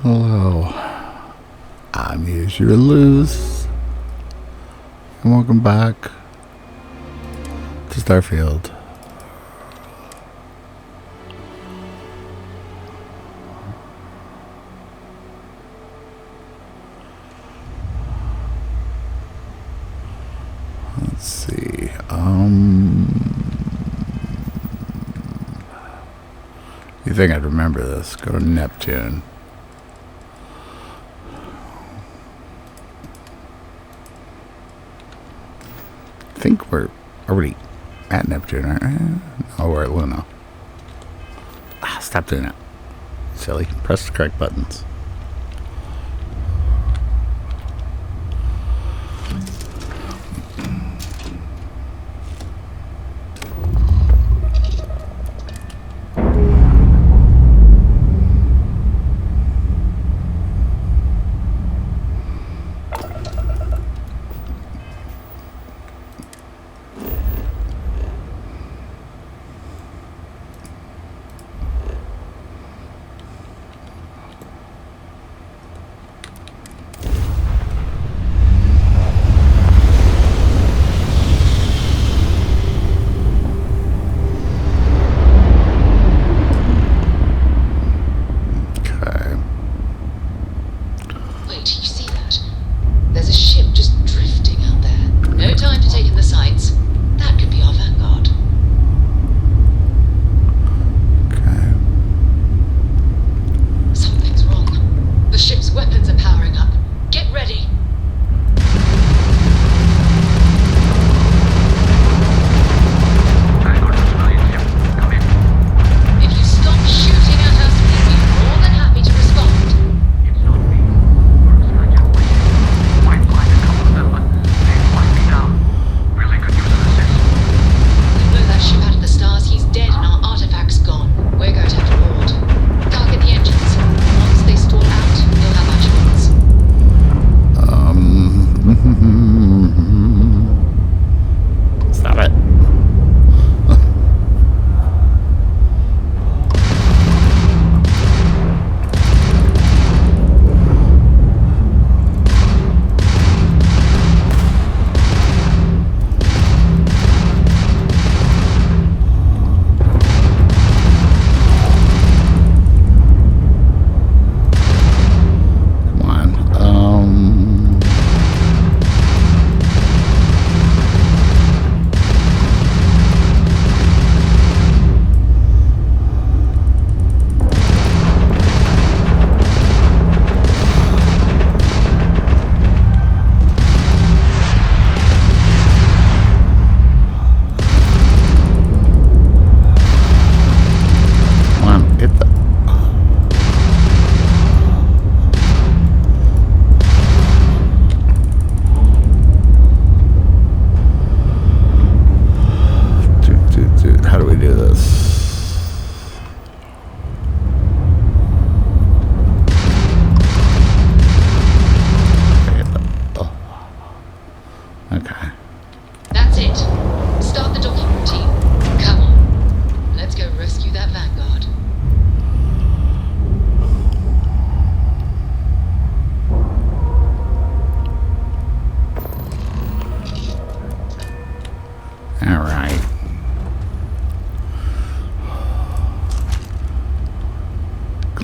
Hello, I'm Use Your Lose, and welcome back to Starfield. Let's see, you think I'd remember this? Go to Neptune. I think we're already at Neptune, aren't we? Oh, we're at Luna. Stop doing it. Silly. Press the correct buttons.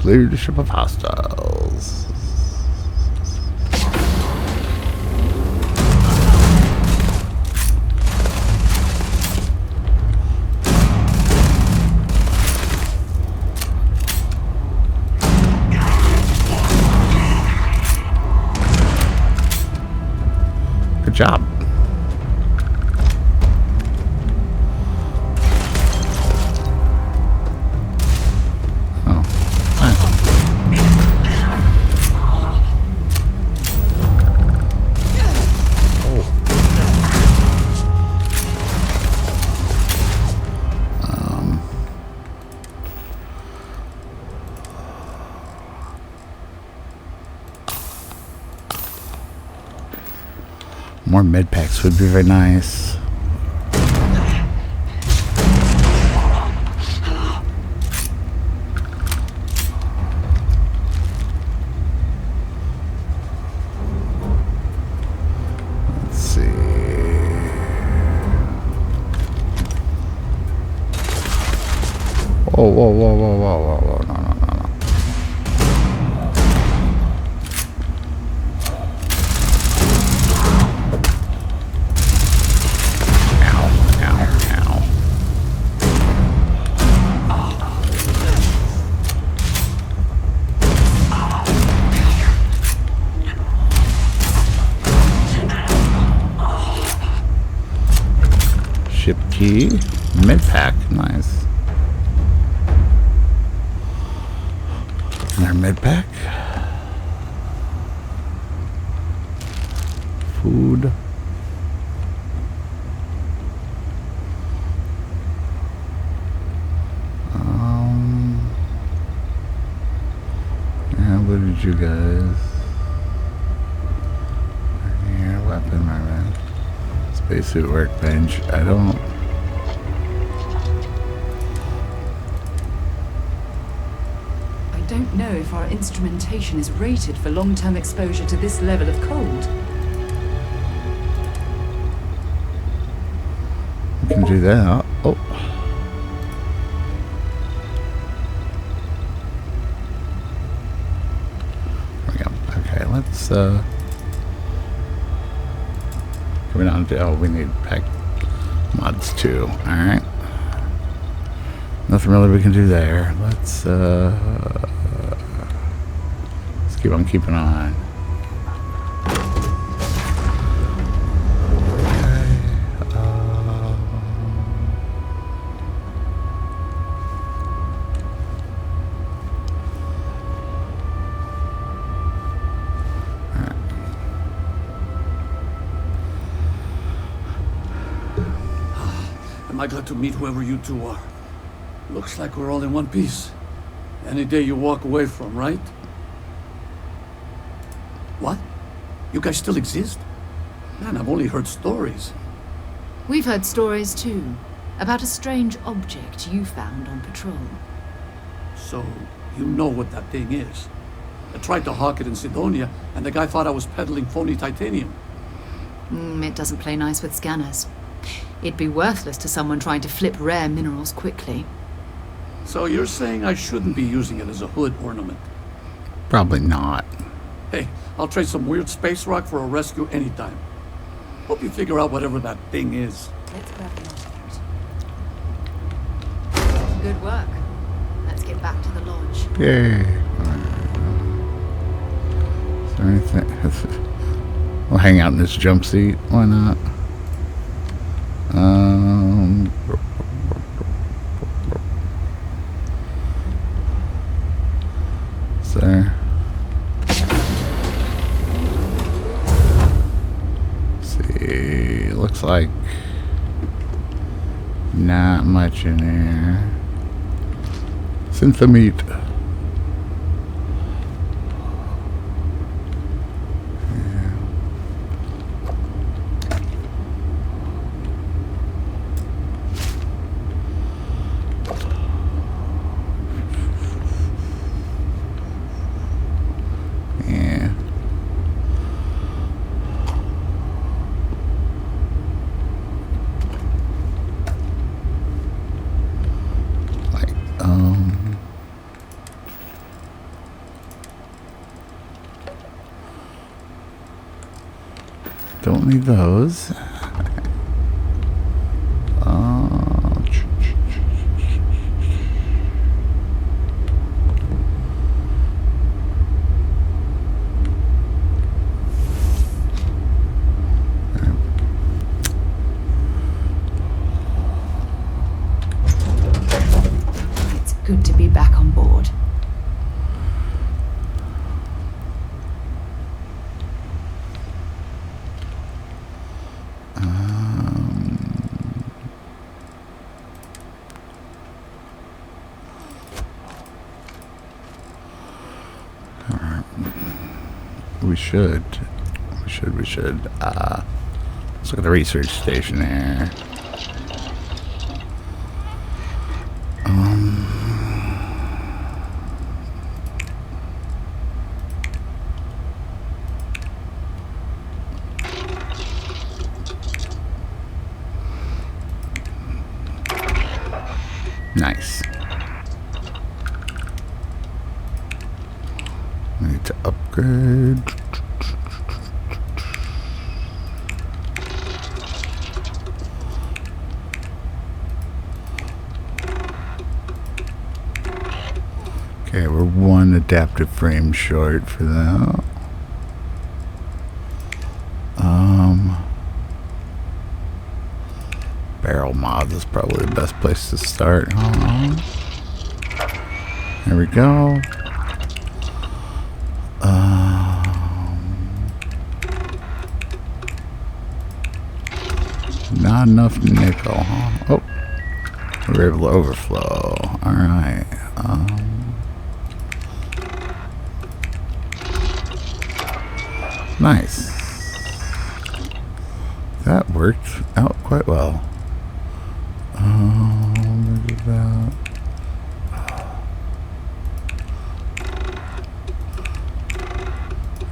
Leadership of hostiles. Good job. More med packs would be very nice. whoa, whoa, whoa, whoa, whoa, whoa, no, no, no, no. Ship key, mid pack, nice. And our mid pack, food. And what did you guys? Here, weapon, my man. Spacesuit workbench. I don't. I don't know if our instrumentation is rated for long-term exposure to this level of cold. We can do that. Oh. There we go. Okay, let's coming on to, oh, we need pack mods too. Alright. Nothing really we can do there. Let's keep on keeping on. Am I glad to meet whoever you two are? Looks like we're all in one piece. Any day you walk away from, right? What? You guys still exist? Man, I've only heard stories. We've heard stories too, about a strange object you found on patrol. So, you know what that thing is. I tried to hawk it in Sidonia, and the guy thought I was peddling phony titanium. It doesn't play nice with scanners. It'd be worthless to someone trying to flip rare minerals quickly. So you're saying I shouldn't be using it as a hood ornament? Probably not. Hey, I'll trade some weird space rock for a rescue anytime. Hope you figure out whatever that thing is. Let's grab the antidote. Good work. Let's get back to the lodge. Yay. Is there anything? We'll hang out in this jump seat. Why not? Is there? See, looks like not much in here. Synthamite. Don't need those. It's good to be back on board. We should. Let's look at the research station here. Nice. We need to upgrade. Okay, we're one adaptive frame short for that. Barrel mods is probably the best place to start. There we go. Not enough nickel, huh? Oh, we're able to overflow. All right. Nice. That worked out quite well. Look at that.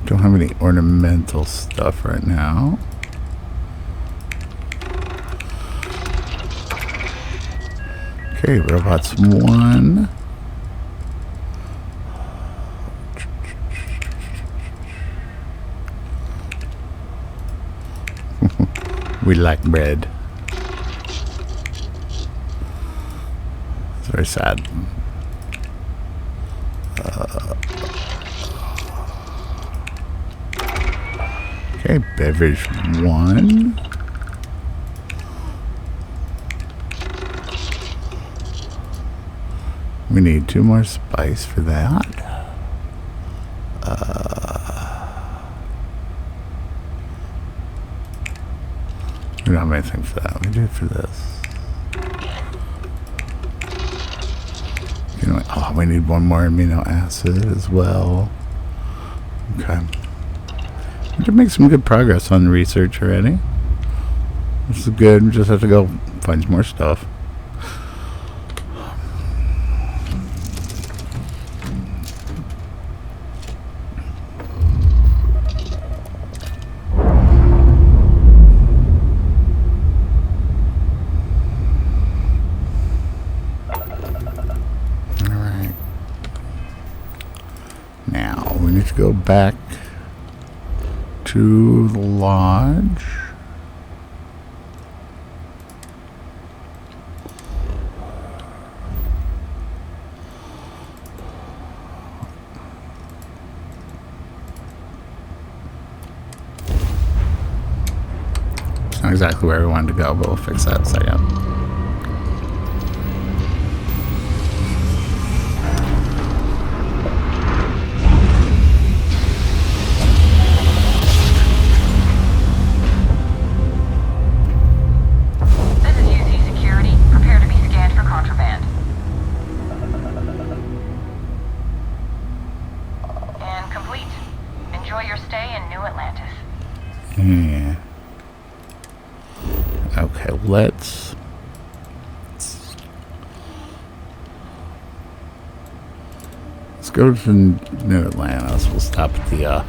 Don't have any ornamental stuff right now. Okay, robots 1. We like bread. It's very sad. Okay, beverage 1. We need 2 more spice for that. We don't have anything for that. We do it for this. You know, oh, we need 1 more amino acid as well. Okay. We did make some good progress on research already. This is good. We just have to go find some more stuff. Alright. Now, we need to go back to the lodge. It's not exactly where we wanted to go, but we'll fix that in a second. Yeah. Okay, let's go to New Atlantis. We'll stop at the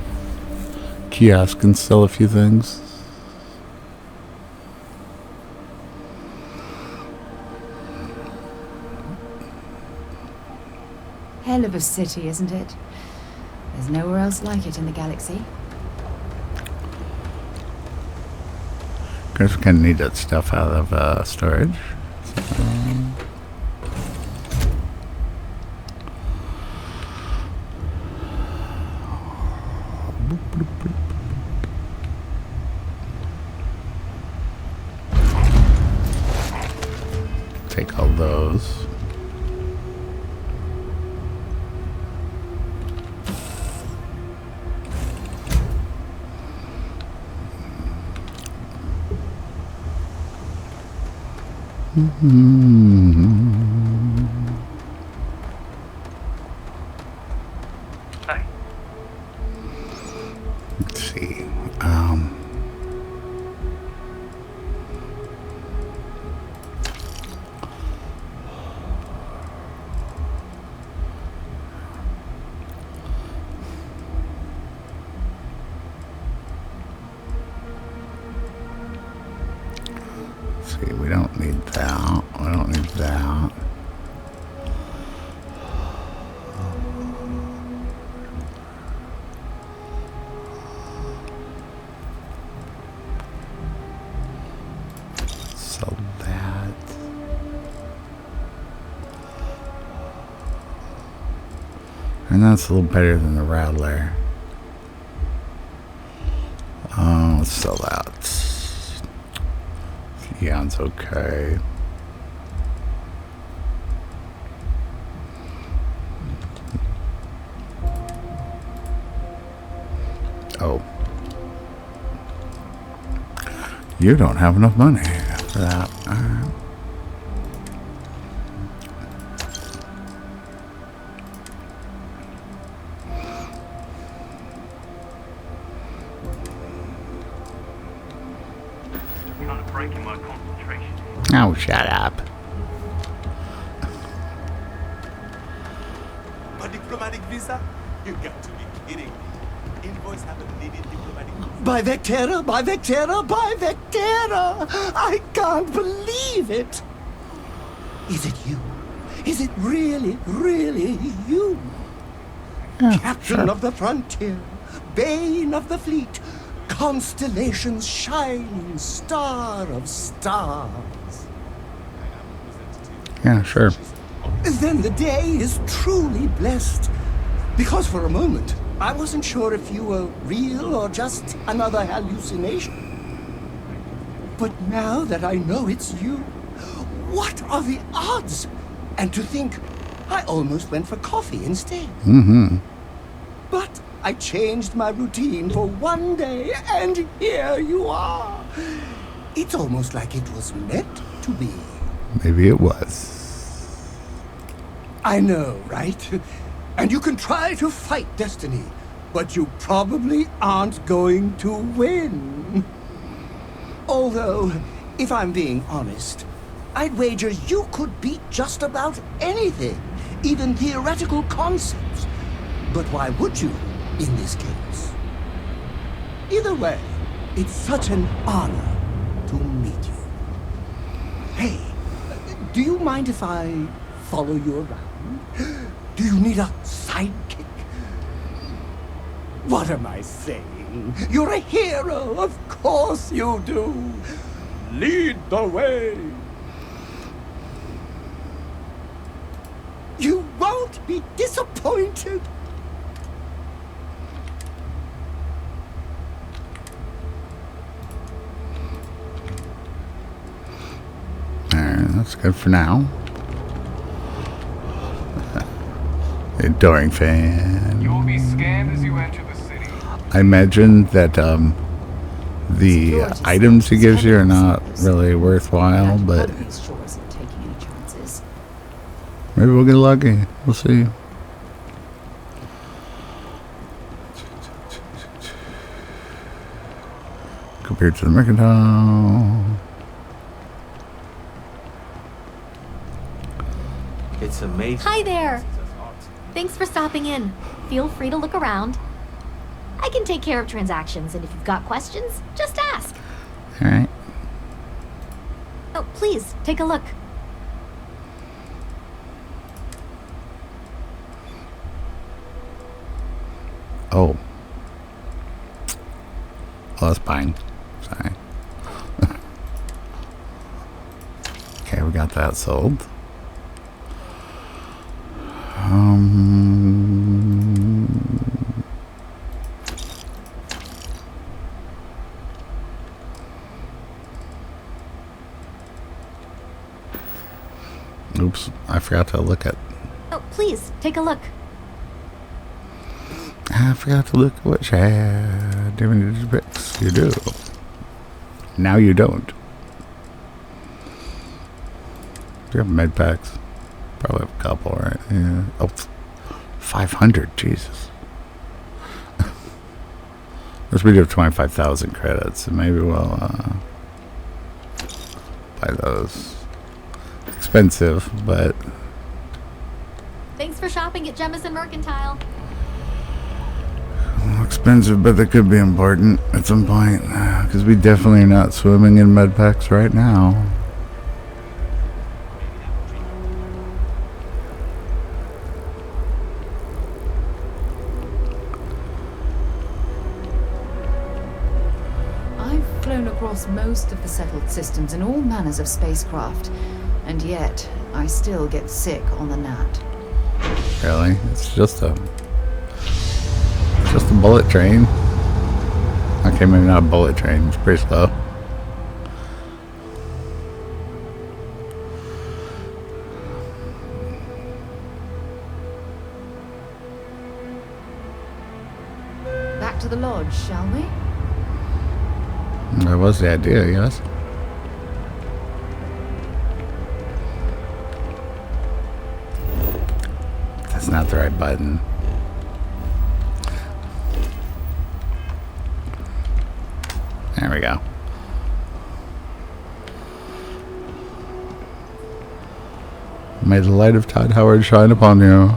kiosk and sell a few things. Hell of a city, isn't it? There's nowhere else like it in the galaxy. Guess we kind of need that stuff out of storage. Take all those. Hi. Let's see. See, we don't need that. We don't need that. And that's a little better than the Rattler. Let's sell that. Yeah, it's okay. Oh. You don't have enough money for that. Kind of breaking my concentration. Oh, shut up. A diplomatic visa? You got to be kidding me. Invoice haven't needed diplomatic visa. By Vectera, by Vectera, by Vectera! I can't believe it! Is it you? Is it really, really you? Yeah, Captain sure. of the frontier, bane of the fleet, constellation's shining star of stars. Yeah, sure. Then the day is truly blessed. Because for a moment, I wasn't sure if you were real or just another hallucination. But now that I know it's you, what are the odds? And to think, I almost went for coffee instead. Mm-hmm. But I changed my routine for one day, and here you are. It's almost like it was meant to be. Maybe it was. I know, right? And you can try to fight destiny, but you probably aren't going to win. Although, if I'm being honest, I'd wager you could beat just about anything, even theoretical concepts. But why would you, in this case? Either way, it's such an honor to meet you. Hey, do you mind if I follow you around? Do you need a sidekick? What am I saying? You're a hero, of course you do. Lead the way. You won't be disappointed. Alright, that's good for now. Adoring fan. You will be scanned as you enter the city. I imagine that the George's items he gives you are not headquarters. really worthwhile, That but obvious sure isn't taking any chances. maybe we'll get lucky. We'll see. Compared to the mercantile. It's amazing. Hi there! Thanks for stopping in. Feel free to look around. I can take care of transactions, and if you've got questions, just ask. Alright. Oh, please, take a look. Oh. Oh, that's fine. Sorry. Okay, we got that sold. Oops, I forgot to look at. Oh, please, take a look. I forgot to look at what you had. Do you have any bricks? You do. Now you don't. Do you have med packs? Probably have a couple, right? Yeah. Oh, 500. Jesus. Let's we do have 25,000 credits, and maybe we'll buy those. Expensive, but Thanks for shopping at Jemison Mercantile. expensive, but they could be important at some point. Because we definitely are not swimming in med packs right now. I've flown across most of the settled systems in all manners of spacecraft, and yet I still get sick on the gnat. Really? It's just a bullet train. Okay, maybe not a bullet train. It's pretty slow. Back to the lodge, shall we? That was the idea, yes. That's not the right button. There we go. May the light of Todd Howard shine upon you.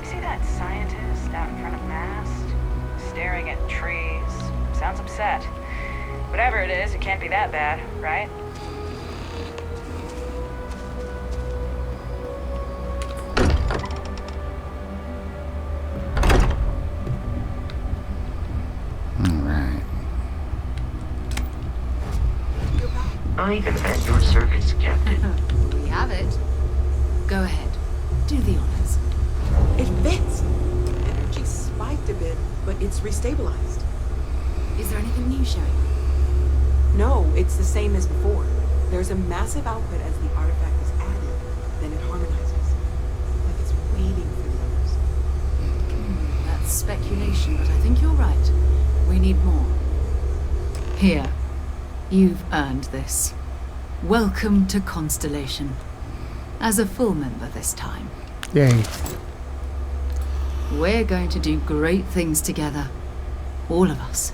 See that scientist out in front of mast? Staring at trees. Sounds upset. Whatever it is, it can't be that bad, right? Alright. I am at your service, Captain. We have it. Go ahead. Do the honors. It fits. Energy spiked a bit, but it's restabilized. Is there anything new showing? No, it's the same as before. There's a massive output as the artifact is added, then it harmonizes. Like it's waiting for the others. That's speculation, but I think you're right. We need more. Here. You've earned this. Welcome to Constellation. As a full member this time. Yay. We're going to do great things together. All of us.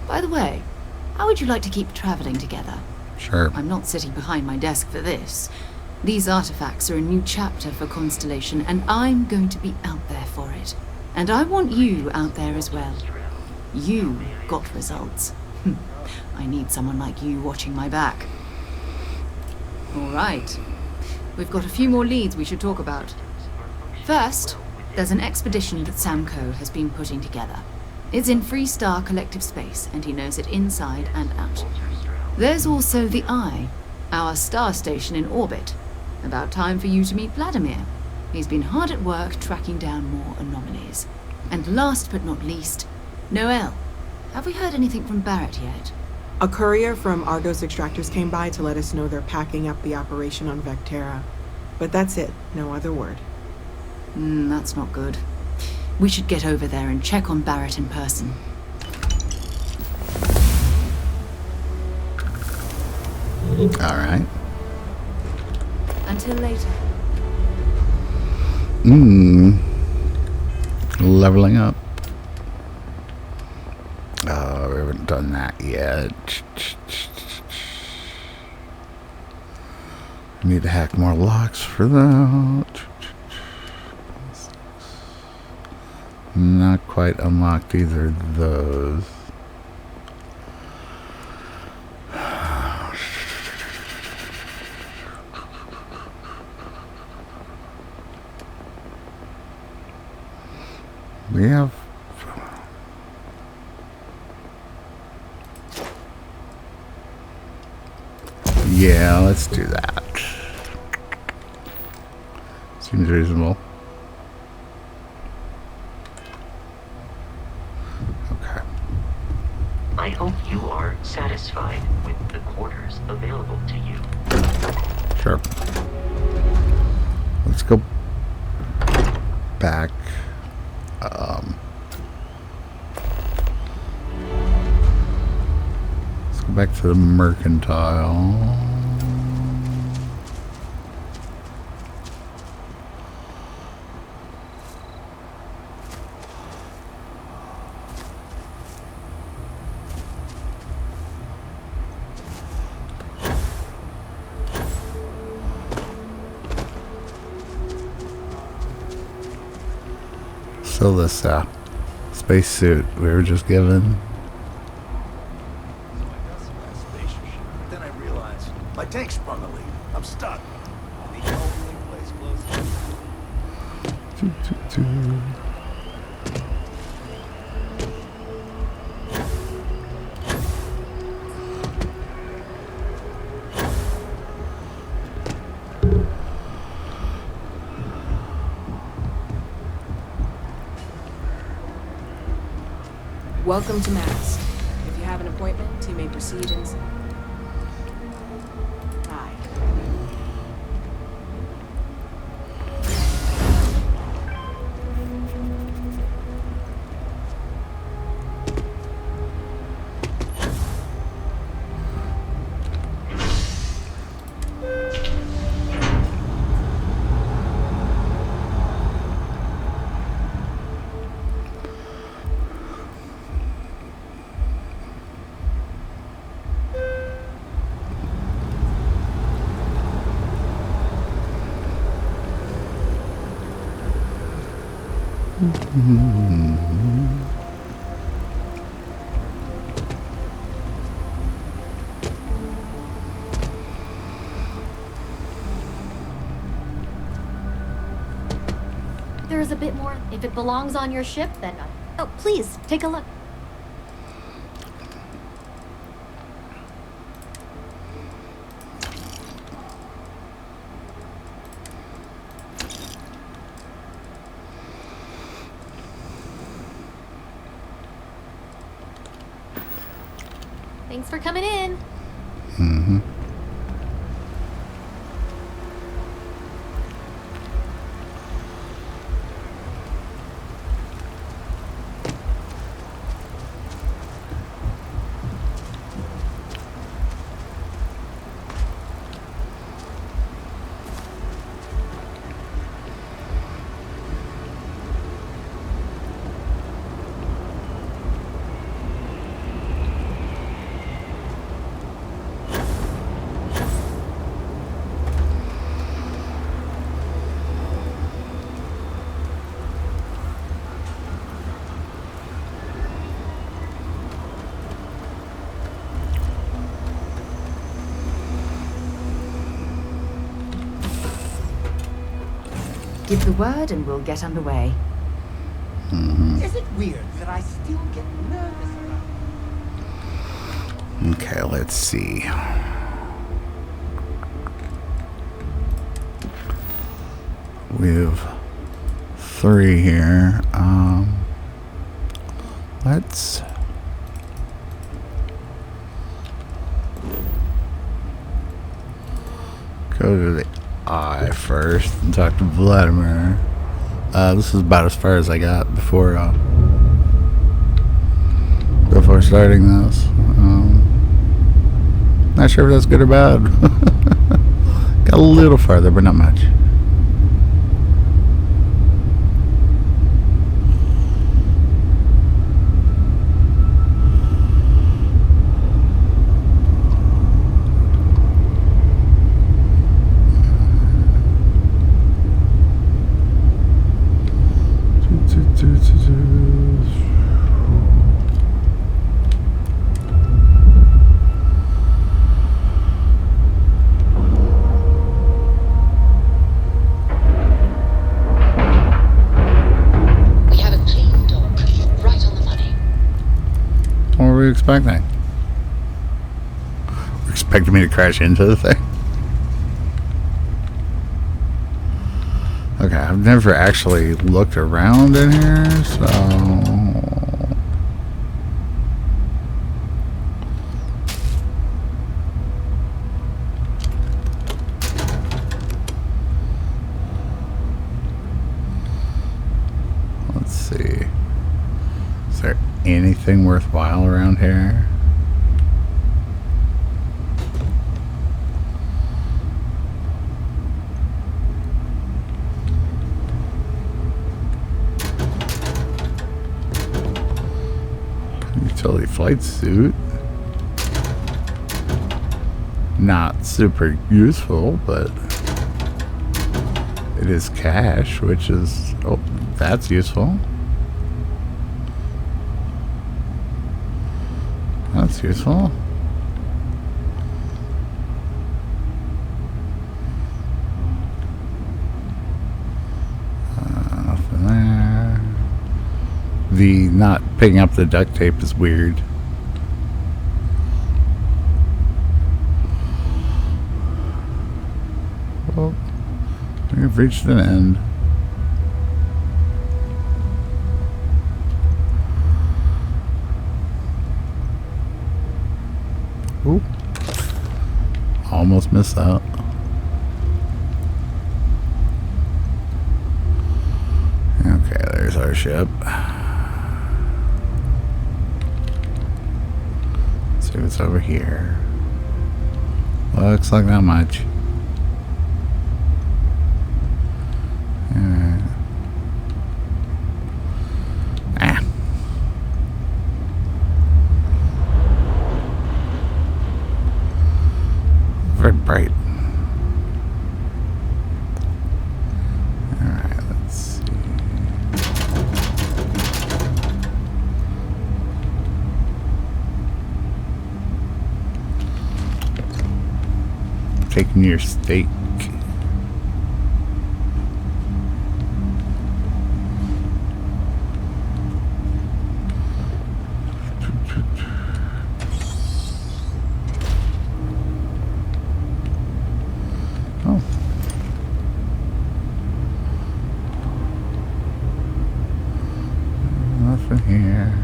By the way, how would you like to keep traveling together? Sure. I'm not sitting behind my desk for this. These artifacts are a new chapter for Constellation, and I'm going to be out there for it. And I want you out there as well. You got results. I need someone like you watching my back. All right. We've got a few more leads we should talk about. First, there's an expedition that Samco has been putting together. It's in Freestar Collective Space, and he knows it inside and out. There's also the Eye, our star station in orbit. About time for you to meet Vladimir. He's been hard at work tracking down more anomalies. And last but not least, Noel. Have we heard anything from Barrett yet? A courier from Argos Extractors came by to let us know they're packing up the operation on Vectera. But that's it, no other word. That's not good. We should get over there and check on Barrett in person. Alright. Until later. Leveling up. Oh, we haven't done that yet. Need to hack more locks for that. Not quite unlocked either of those. We have yeah, let's do that. Seems reasonable. Okay. I hope you are satisfied with the quarters available to you. Sure. Let's go back. Let's go back to the mercantile. So this spacesuit we were just given. Then I realized my tank sprung a leak. I'm stuck. The only place close. Welcome to Mast. If you have an appointment, you may proceed inside. There's a bit more. If it belongs on your ship, then... Oh, please, take a look. Thanks for coming in. Mm-hmm. Give the word and we'll get underway. Is it weird that I still get nervous about it? Okay, let's see. We have 3 here. Let's go to the eye first and talk to Vladimir. This is about as far as I got before starting this. Not sure if that's good or bad. Got a little farther, but not much. What were we expecting? We're expecting me to crash into the thing? Okay, I've never actually looked around in here, so... Let's see. Is there anything worthwhile around here? Utility flight suit. Not super useful, but it is cash, which is... Oh, that's useful. That's useful. Nothing there. The not picking up the duct tape is weird. Well, we've reached an end. Ooh. Almost missed that. Okay, there's our ship. Let's see what's over here. Looks like not much. Very bright. Alright, let's see. Taking your steak. Oh. Nothing here.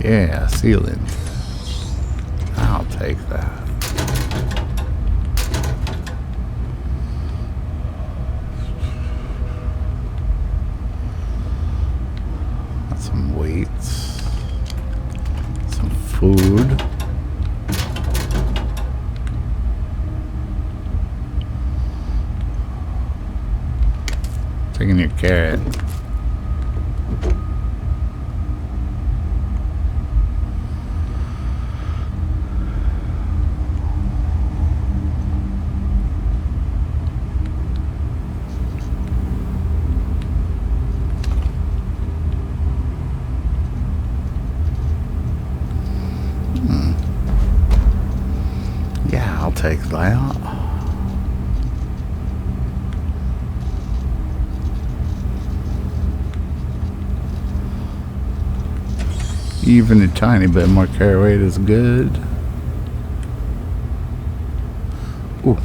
Yeah, ceiling. I'll take that. Got some weights. Some food. Taking your carrot. Yeah, I'll take that. Even a tiny bit more carry weight is good. Ooh.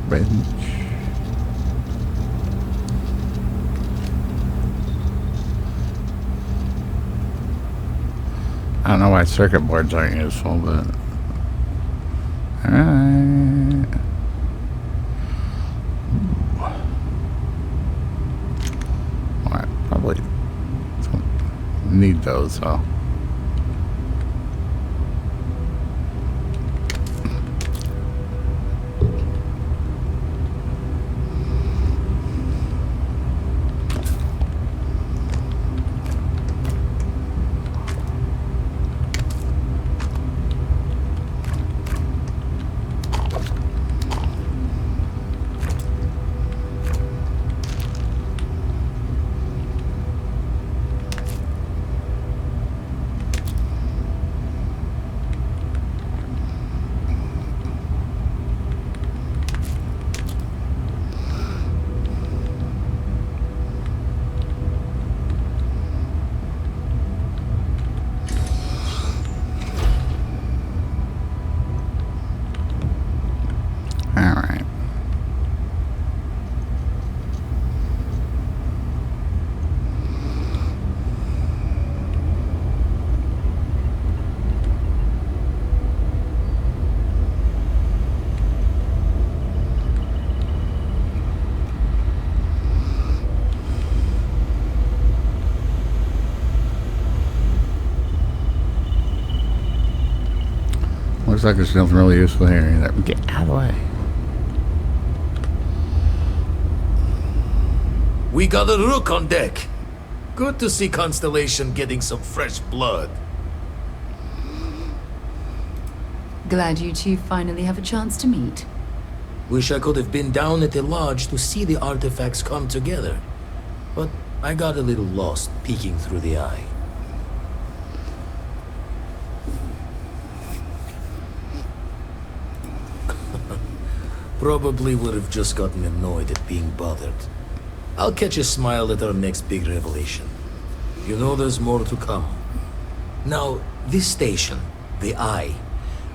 Bench. I don't know why circuit boards aren't useful, but alright. Alright, probably don't need those, so. Looks like there's nothing really useful here either. Get out of the way. We got a rook on deck. Good to see Constellation getting some fresh blood. Glad you two finally have a chance to meet. Wish I could have been down at the lodge to see the artifacts come together. But I got a little lost peeking through the eye. Probably would have just gotten annoyed at being bothered. I'll catch a smile at our next big revelation. You know there's more to come. Now, this station, the Eye,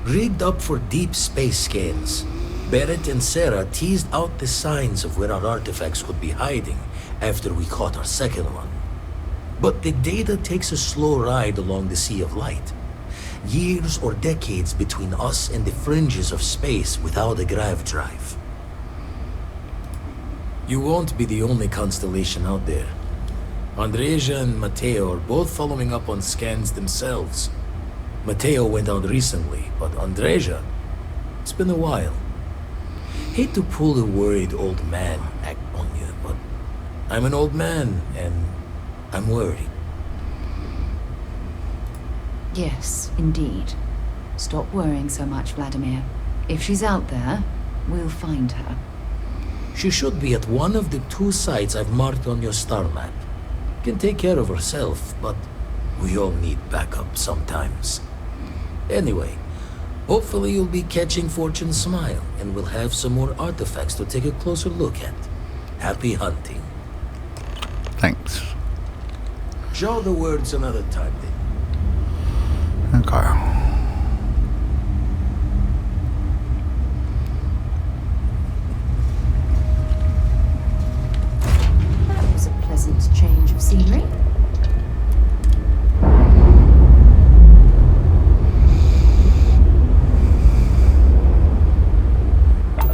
rigged up for deep space scans. Barrett and Sarah teased out the signs of where our artifacts could be hiding after we caught our second one. But the data takes a slow ride along the Sea of Light. Years or decades between us and the fringes of space without a grav drive. You won't be the only constellation out there. Andreja and Mateo are both following up on scans themselves. Mateo went out recently, but Andreja, it's been a while. Hate to pull a worried old man act on you, but I'm an old man, and I'm worried. Yes, indeed. Stop worrying so much, Vladimir. If she's out there, we'll find her. She should be at one of the 2 sites I've marked on your star map. Can take care of herself, but we all need backup sometimes. Anyway, hopefully you'll be catching Fortune's smile, and we'll have some more artifacts to take a closer look at. Happy hunting. Thanks. Show the words another time, then. Okay. That was a pleasant change of scenery.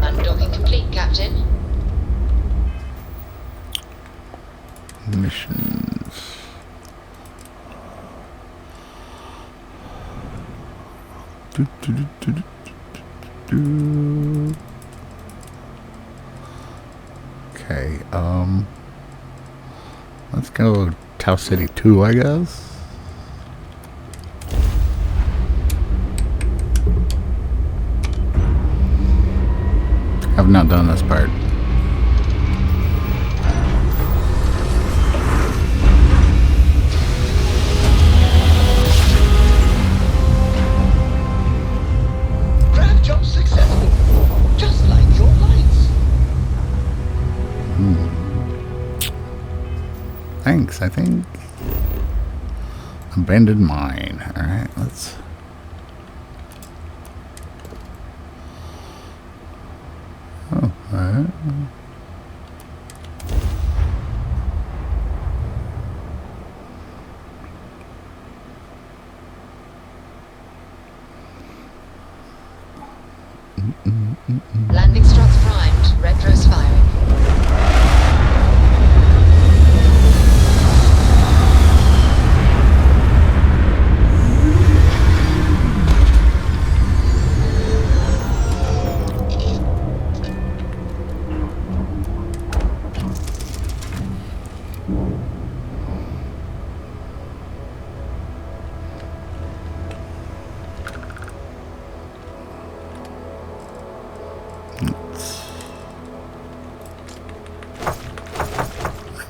Undocking complete, Captain. Missions. Okay, let's go Tau City 2, I guess. I've not done this part. Grav jump successful, just like your lights. Thanks, I think. Abandoned mine. Alright, let's... Oh, alright. Landing struts primed. Retros firing.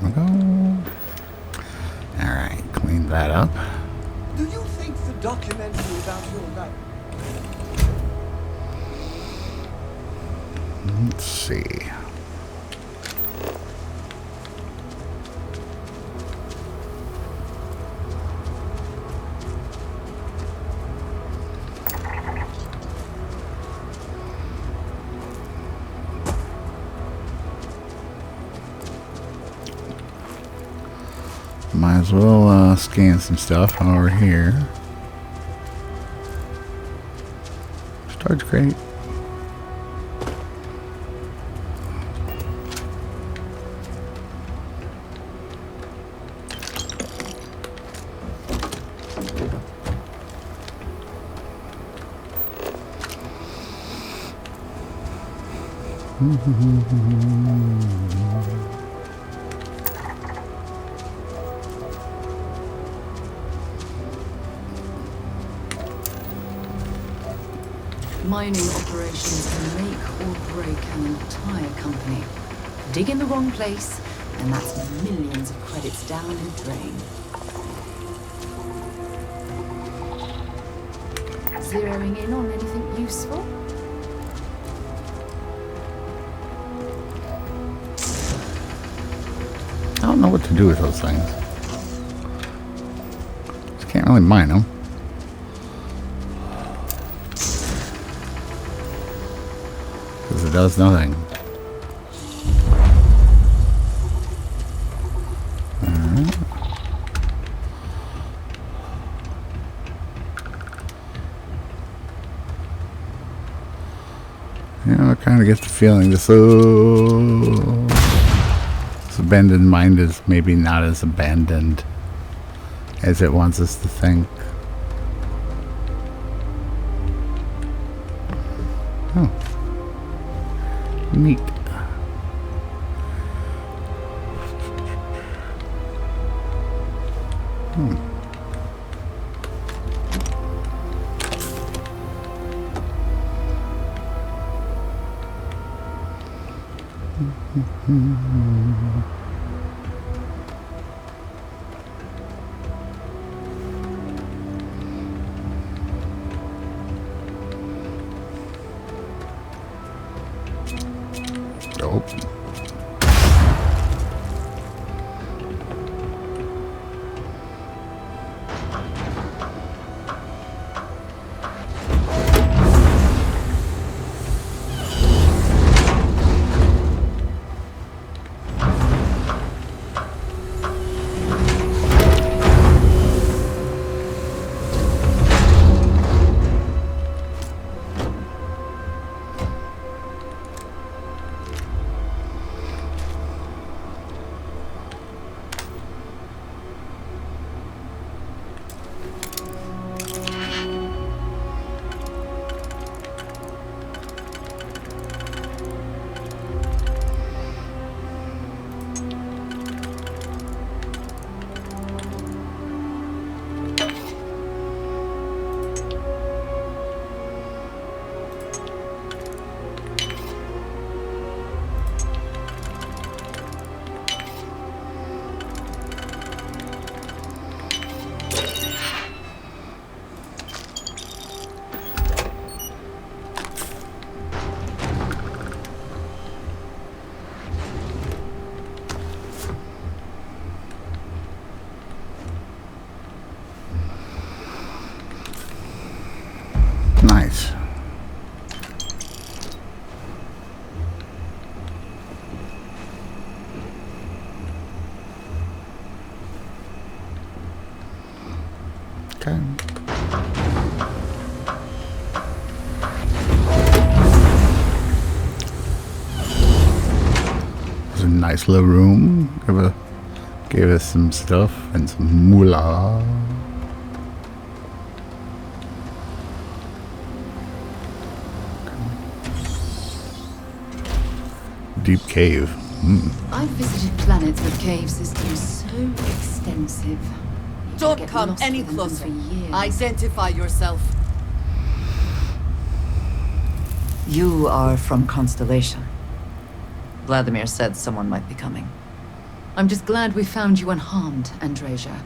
There we go. Alright, clean that up. Do you think the documentary about your life... Let's see. Might as well scan some stuff while we're here. Storage crate. Mining operations can make or break an entire company. Dig in the wrong place, and that's millions of credits down the drain. Zeroing in on anything useful? I don't know what to do with those things. Just can't really mine them. Because it does nothing. I kind of get the feeling this abandoned mind is maybe not as abandoned as it wants us to think. Oh. Neat. Oh. Nice. Okay. It's a nice little room. Gave us some stuff and some moolah. Deep cave. I've visited planets with cave systems so extensive. Don't come any closer. Identify yourself. You are from Constellation. Vladimir said someone might be coming. I'm just glad we found you unharmed, Andreja.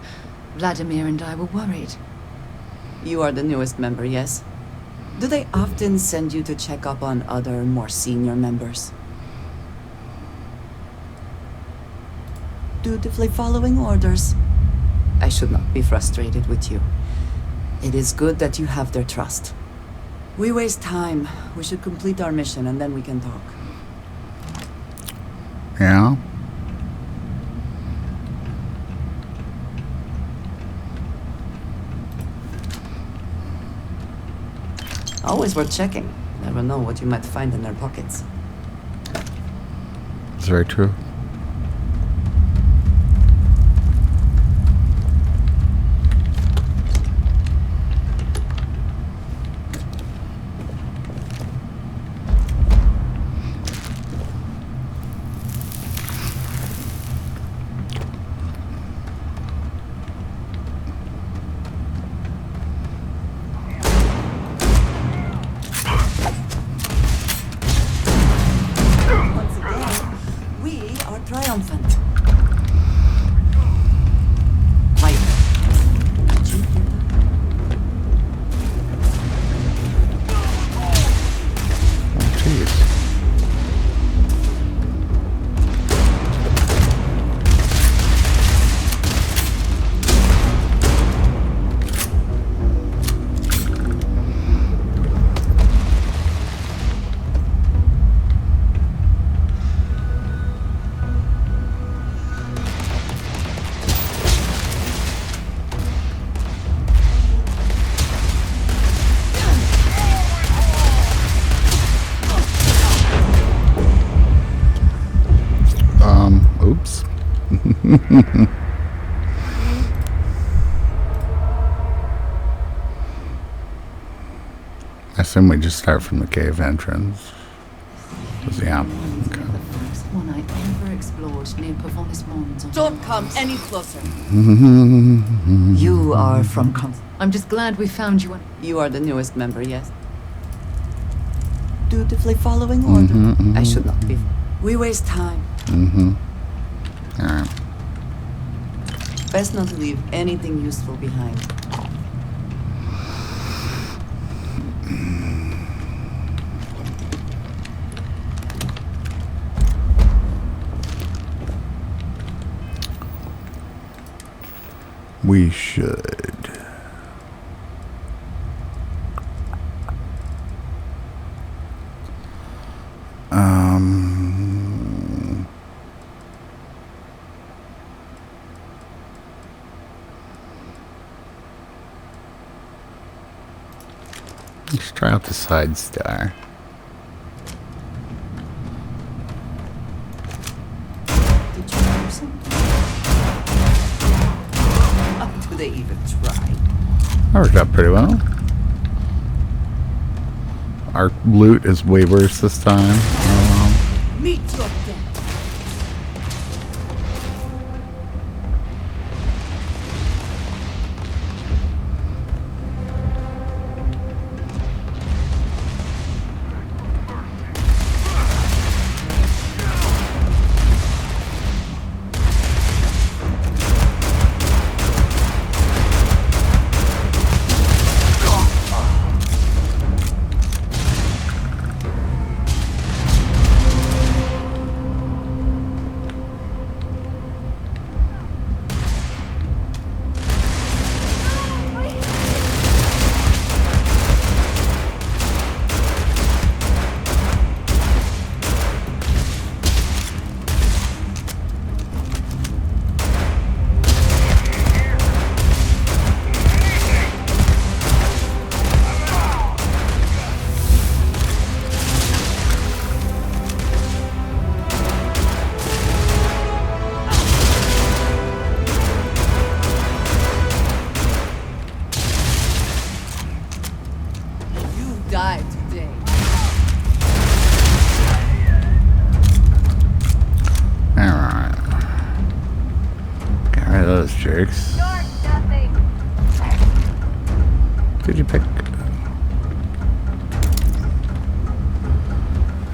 Vladimir and I were worried. You are the newest member, yes? Do they often send you to check up on other, more senior members? Dutifully following orders. I should not be frustrated with you. It is good that you have their trust. We waste time. We should complete our mission and then we can talk. Yeah? Always worth checking. Never know what you might find in their pockets. It's very true. I assume we just start from the cave entrance. Yeah. Okay. The first one I ever explored near Pavonis Mons. Don't come any closer. You are from I'm just glad we found you. You are the newest member, yes? Dutifully following order. I should not be. We waste time. Alright. Best not to leave anything useful behind. We should. Let's try out the side star. Did you do something? Do they even try? That worked out pretty well. Our loot is way worse this time. Meet your death. Die today. Alright. Get rid of those jerks. Did you pick?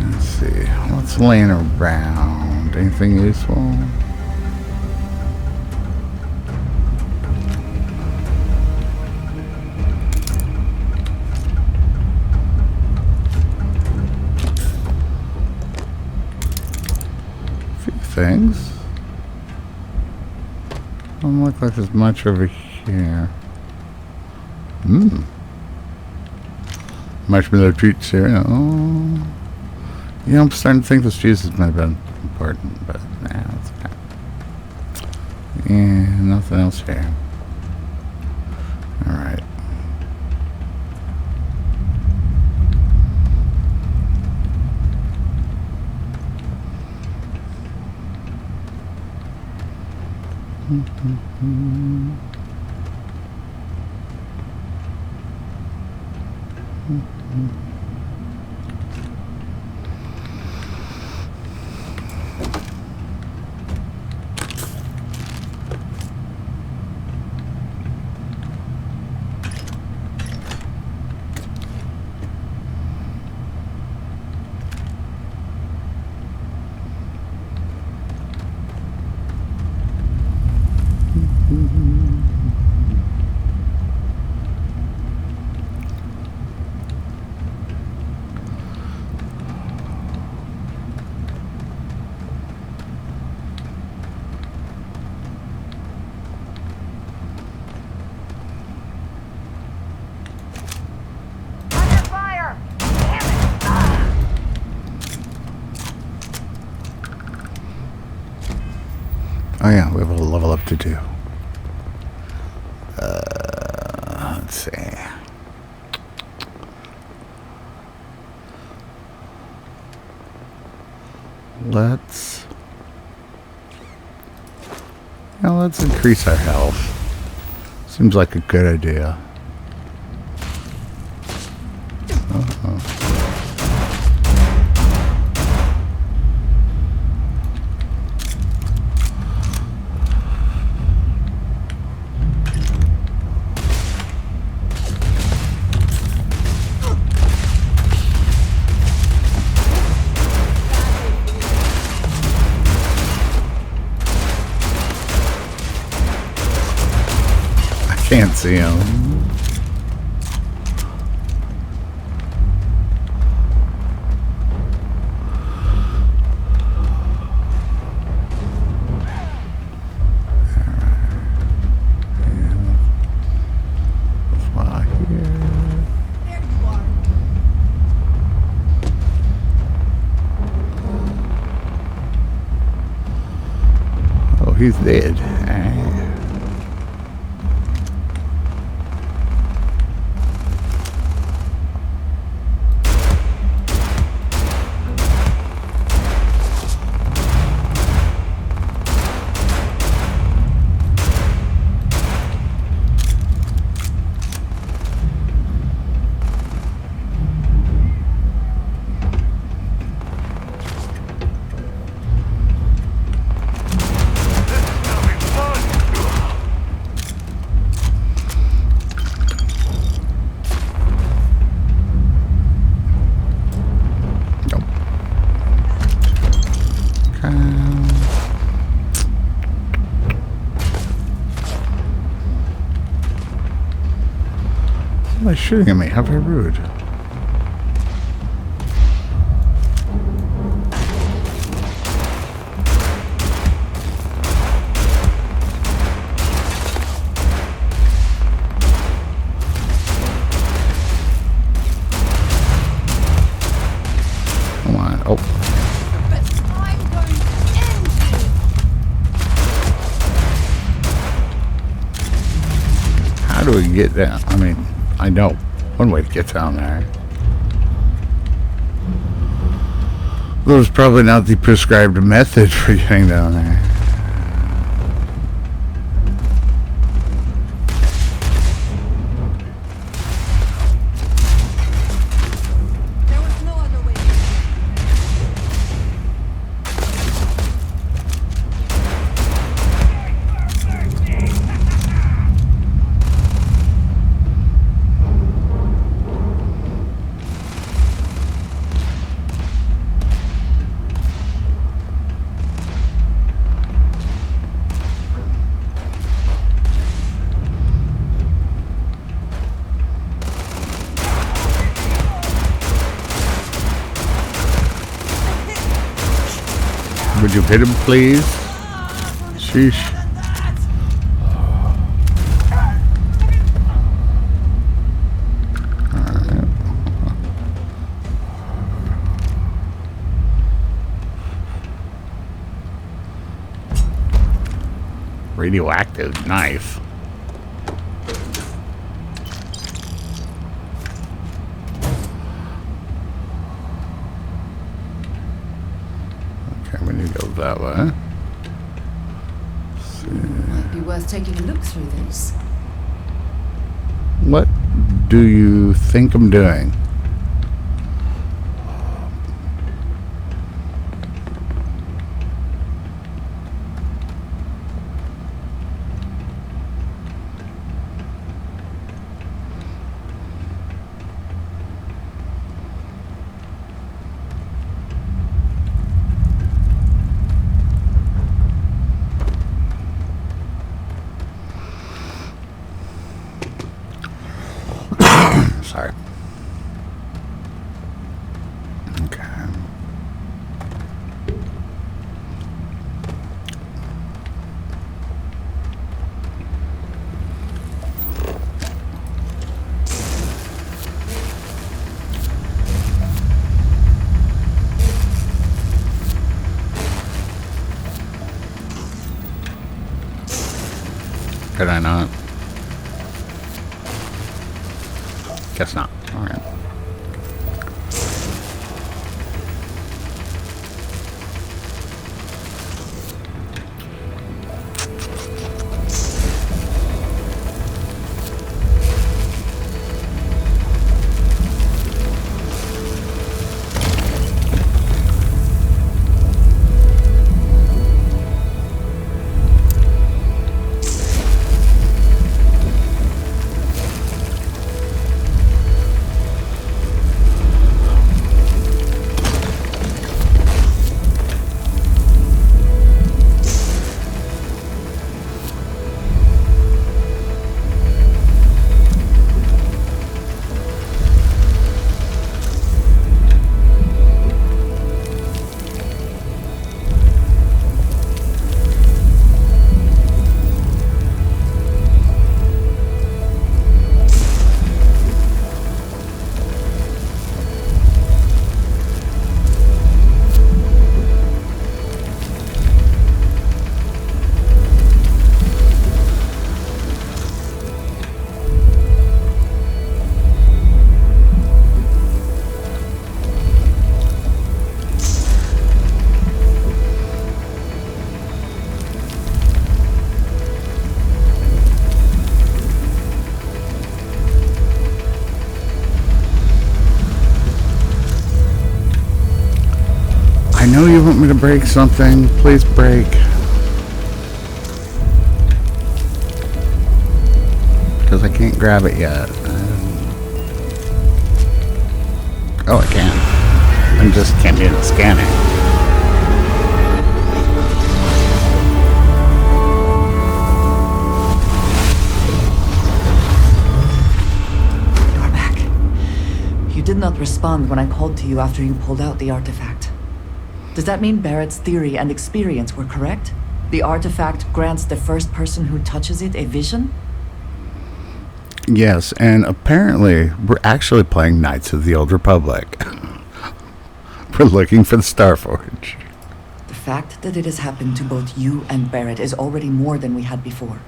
Let's see. What's laying around? Anything useful? Things. Doesn't look like there's much over here. Marshmallow treats here. Oh. Yeah, I'm starting to think this Jesus might have been important, but nah, that's okay. Yeah, nothing else here. Alright. Oh yeah, we have a level up to do. Let's see. Let's Well, let's increase our health. Seems like a good idea. Uh-oh. Can't see him. Oh, he's dead. Why shooting at me? How very rude. Come on. Oh. How do we get down? I mean, I know one way to get down there. There's probably not the prescribed method for getting down there. Would you hit him, please? Sheesh. Radioactive knife. Okay, we need to go that way. Might be worth taking a look through this. What do you think I'm doing? Sorry. Okay. Could I not? Guess not. All right. want me to break something? Please break. Because I can't grab it yet. Oh, I can. I just can't do the scanning. You're back. You did not respond when I called to you after you pulled out the artifact. Does that mean Barrett's theory and experience were correct? The artifact grants the first person who touches it a vision? Yes, and apparently we're actually playing Knights of the Old Republic. We're looking for the Starforge. The fact that it has happened to both you and Barrett is already more than we had before.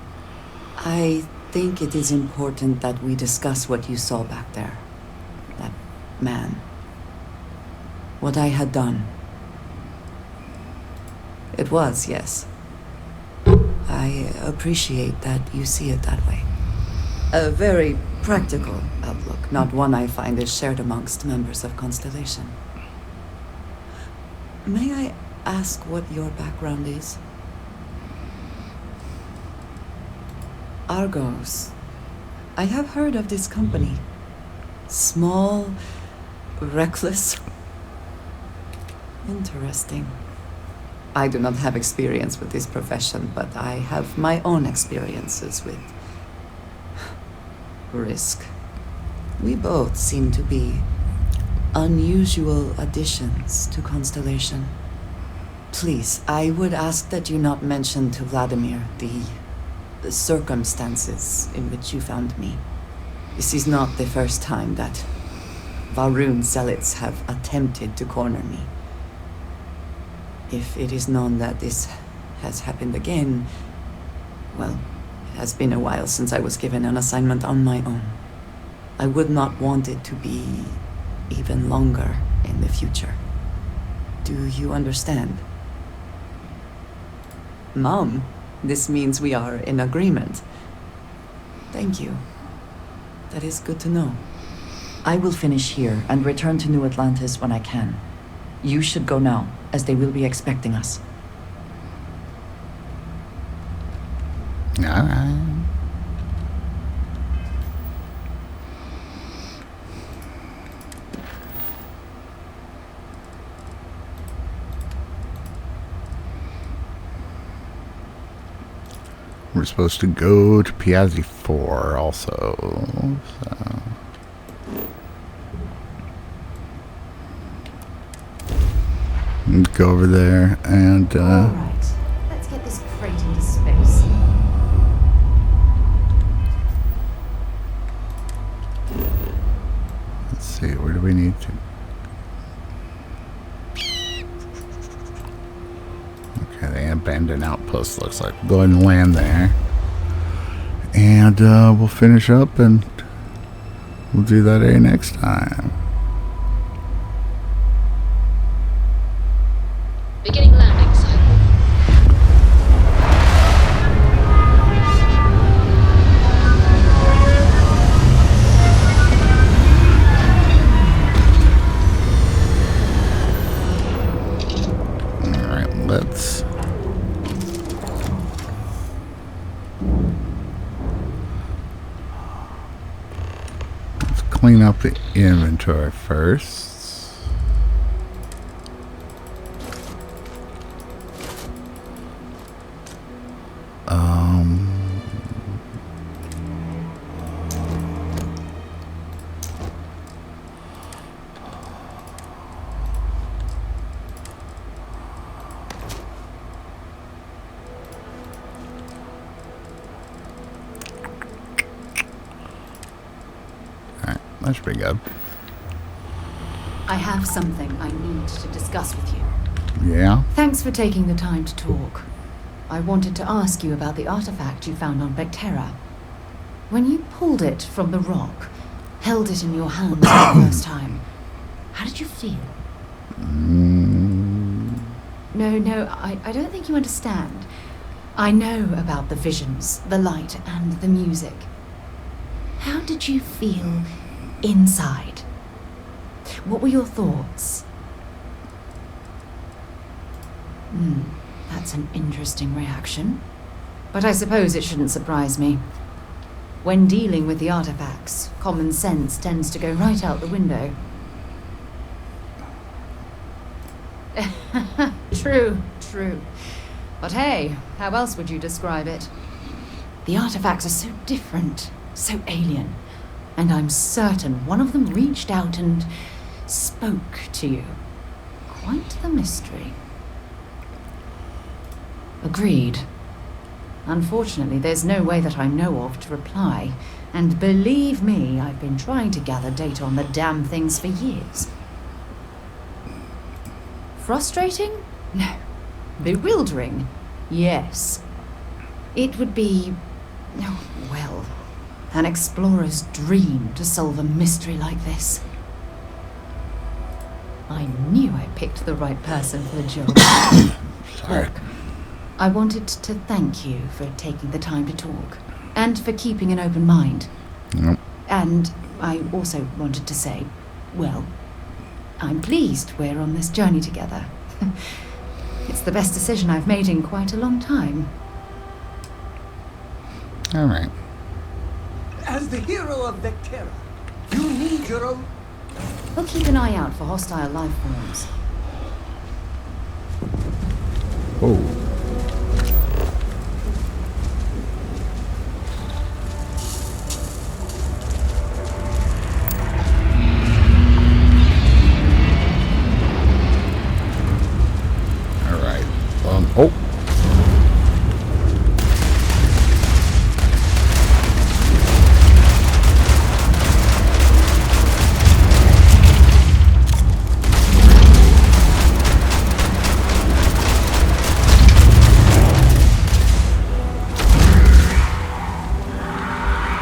I think it is important that we discuss what you saw back there. That man. What I had done. It was, yes. I appreciate that you see it that way. A very practical outlook, not one I find is shared amongst members of Constellation. May I ask what your background is? Argos. I have heard of this company. Small, reckless. Interesting. I do not have experience with this profession, but I have my own experiences with risk. We both seem to be unusual additions to Constellation. Please, I would ask that you not mention to Vladimir the circumstances in which you found me. This is not the first time that Varun zealots have attempted to corner me. If it is known that this has happened again, well, it has been a while since I was given an assignment on my own. I would not want it to be even longer in the future. Do you understand? Mom, this means we are in agreement. Thank you. That is good to know. I will finish here and return to New Atlantis when I can. You should go now, as they will be expecting us. All right. We're supposed to go to Piazzi 4 also. So. Go over there and Alright, let's get this crate into space. Let's see, where do we need to? Okay, the abandoned outpost looks like. We'll go ahead and land there. And we'll finish up and we'll do that next time. Beginning landing cycle. Alright, let's clean up the inventory first. That should be good. I have something I need to discuss with you. Yeah? Thanks for taking the time to talk. I wanted to ask you about the artifact you found on Vectera. When you pulled it from the rock, held it in your hands for the first time, how did you feel? No, I don't think you understand. I know about the visions, the light, and the music. How did you feel inside? What were your thoughts? That's an interesting reaction. But I suppose it shouldn't surprise me. When dealing with the artifacts, common sense tends to go right out the window. True. But hey, how else would you describe it? The artifacts are so different, so alien, and I'm certain one of them reached out and spoke to you. Quite the mystery. Agreed. Unfortunately, there's no way that I know of to reply, and believe me, I've been trying to gather data on the damn things for years. Frustrating? No. Bewildering? Yes. It would be, well, an explorer's dream to solve a mystery like this. I knew I picked the right person for the job. Sorry. Look, I wanted to thank you for taking the time to talk, and for keeping an open mind. Yep. And I also wanted to say, well, I'm pleased we're on this journey together. It's the best decision I've made in quite a long time. All right. As the hero of Vectera, you need your own... We'll keep an eye out for hostile life forms. Oh. Oh.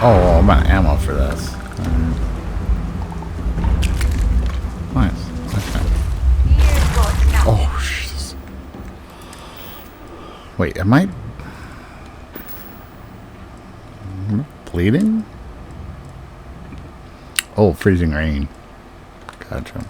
Oh, I'm out of ammo for this. Nice. Okay. Oh, Jesus. Wait, am I bleeding? Oh, freezing rain. Gotcha.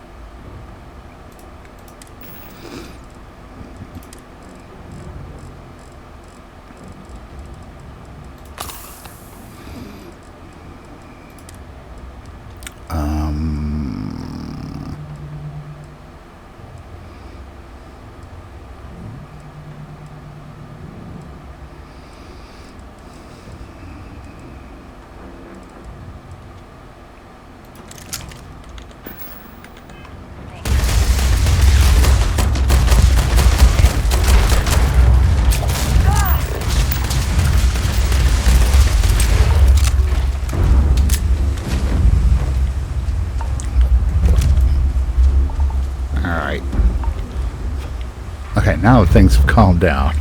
Okay, now things have calmed down.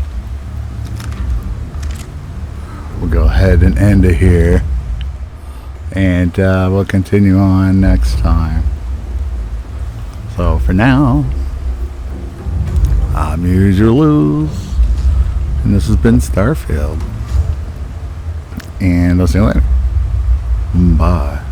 We'll go ahead and end it here. And we'll continue on next time. So for now, I'm Usual Lose. And this has been Starfield. And I'll see you later. Bye.